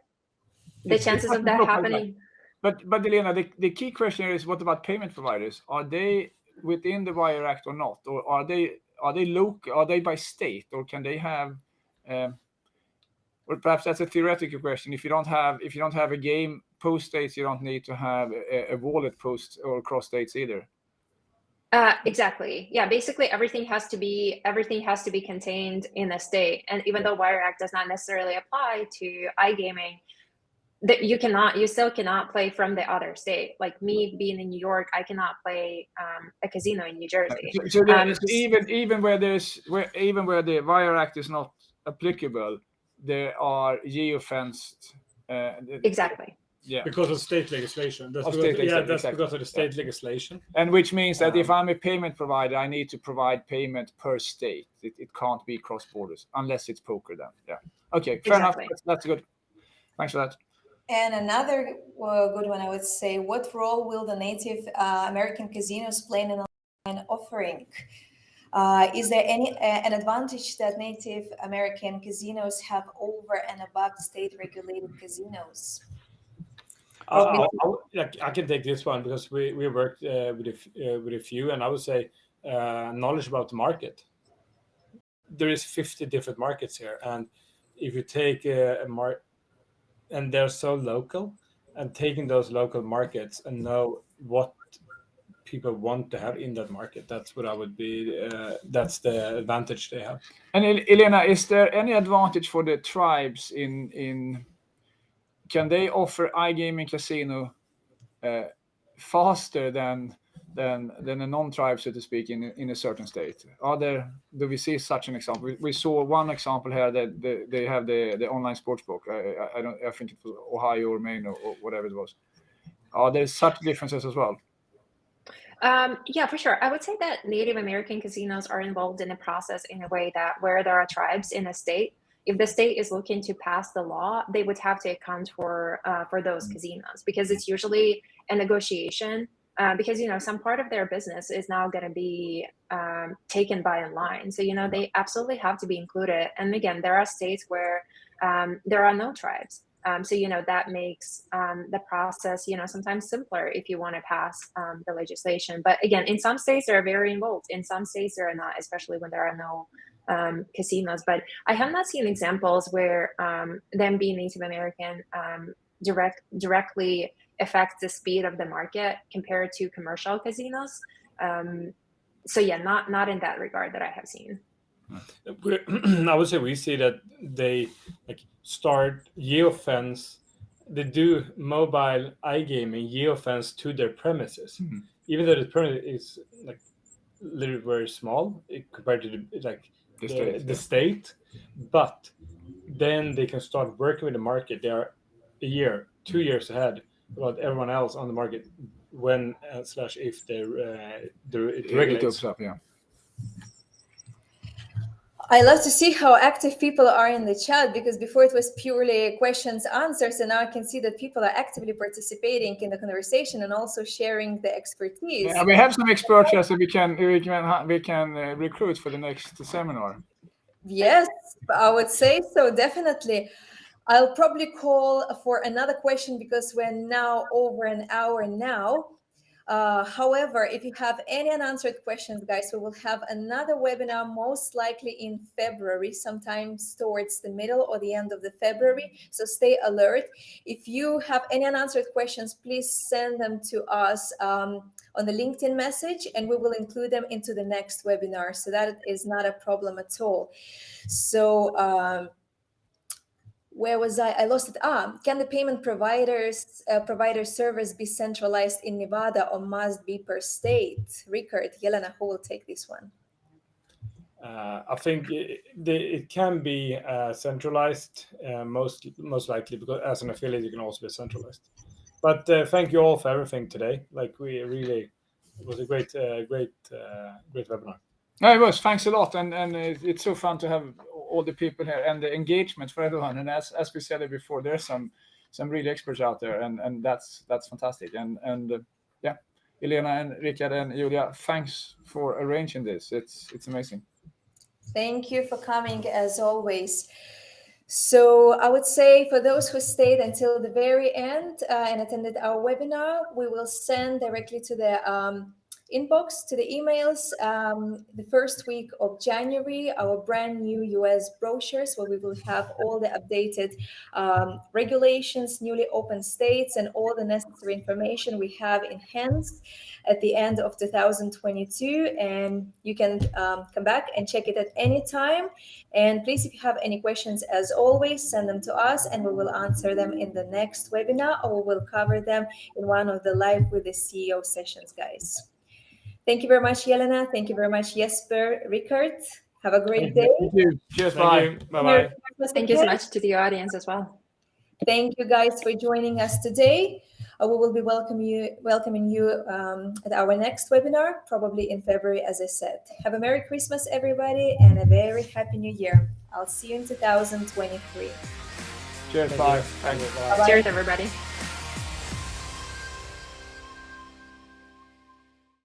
The chances of that happening. But Elena, the key question is, what about payment providers? Are they within the Wire Act or not, or are they local? Are they by state, or can they have? Or perhaps that's a theoretical question. If you don't have a game post states, you don't need to have a wallet post or cross states either. Exactly. Yeah. Basically, everything has to be contained in a state. And even though Wire Act does not necessarily apply to iGaming, that you still cannot play from the other state. Like me being in New York, I cannot play a casino in New Jersey. So even where the Wire Act is not applicable, there are geofenced. Exactly. Yeah, because of state legislation. That's because of the state legislation. And which means that if I'm a payment provider, I need to provide payment per state. It can't be cross borders unless it's poker then. Yeah. Okay, fair enough. That's good. Thanks for that. And another good one, I would say, what role will the Native American casinos play in an online offering? Is there an advantage that Native American casinos have over and above state-regulated casinos? I can take this one, because we worked with a few, and I would say knowledge about the market. There is 50 different markets here, and if you take a market, and they're so local, and taking those local markets and know what people want to have in that market, that's what I would be. That's the advantage they have. And Elena, is there any advantage for the tribes in? Can they offer iGaming casino faster than a non-tribe, so to speak, in a certain state? Do we see such an example? We saw one example here that they have the online sportsbook. I think it was Ohio or Maine or whatever it was. Are there such differences as well? Yeah, for sure. I would say that Native American casinos are involved in the process in a way that where there are tribes in a state, if the state is looking to pass the law, they would have to account for those casinos, because it's usually a negotiation because some part of their business is now going to be taken by online. So they absolutely have to be included. And again, there are states where there are no tribes. So that makes the process sometimes simpler if you want to pass the legislation. But again, in some states they're very involved. In some states there are not, especially when there are no casinos. But I have not seen examples where them being Native American directly affects the speed of the market compared to commercial casinos. So yeah, not in that regard that I have seen. I would say we see that they start geofence. They do mobile iGaming geofence to their premises, even though the premise is literally very small compared to the state. But then they can start working with the market. They are a year, 2 years ahead about everyone else on the market when / if it regulates. Up, yeah. I love to see how active people are in the chat, because before it was purely questions, answers, and now I can see that people are actively participating in the conversation and also sharing the expertise. Yeah, we have some experts here, so we can recruit for the next seminar. Yes, I would say so, definitely. I'll probably call for another question because we're now over an hour now. However, if you have any unanswered questions, guys, we will have another webinar most likely in February, sometimes towards the middle or the end of the February. So stay alert. If you have any unanswered questions, please send them to us on the LinkedIn message, and we will include them into the next webinar. So that is not a problem at all. So where was I? I lost it. Can the payment provider servers be centralized in Nevada or must be per state? Rickard, Yelena, who will take this one? I think it can be centralized, most likely, because as an affiliate you can also be centralized. But thank you all for everything today. It was a great webinar. No, it was. Thanks a lot, and it's so fun to have all the people here and the engagement for everyone. And as we said it before, there's some really experts out there, and that's fantastic. And yeah, Elena and Rickard and Julia, thanks for arranging this. It's amazing. Thank you for coming, as always. So I would say for those who stayed until the very end and attended our webinar, we will send directly to the inbox, to the emails, the first week of January, our brand new US brochures, where we will have all the updated regulations, newly open states, and all the necessary information we have enhanced at the end of 2022. And you can come back and check it at any time. And please, if you have any questions, as always, send them to us and we will answer them in the next webinar, or we will cover them in one of the Live with the CEO sessions, guys. Thank you very much, Yelena. Thank you very much, Jesper, Rickard. Have a great day. Thank you. Cheers. Bye. Bye. Thank you so much to the audience as well. Thank you, guys, for joining us today. We will be welcoming you at our next webinar, probably in February, as I said. Have a Merry Christmas, everybody, and a very Happy New Year. I'll see you in 2023. Cheers. Bye. Thank you. Bye-bye. Cheers, everybody.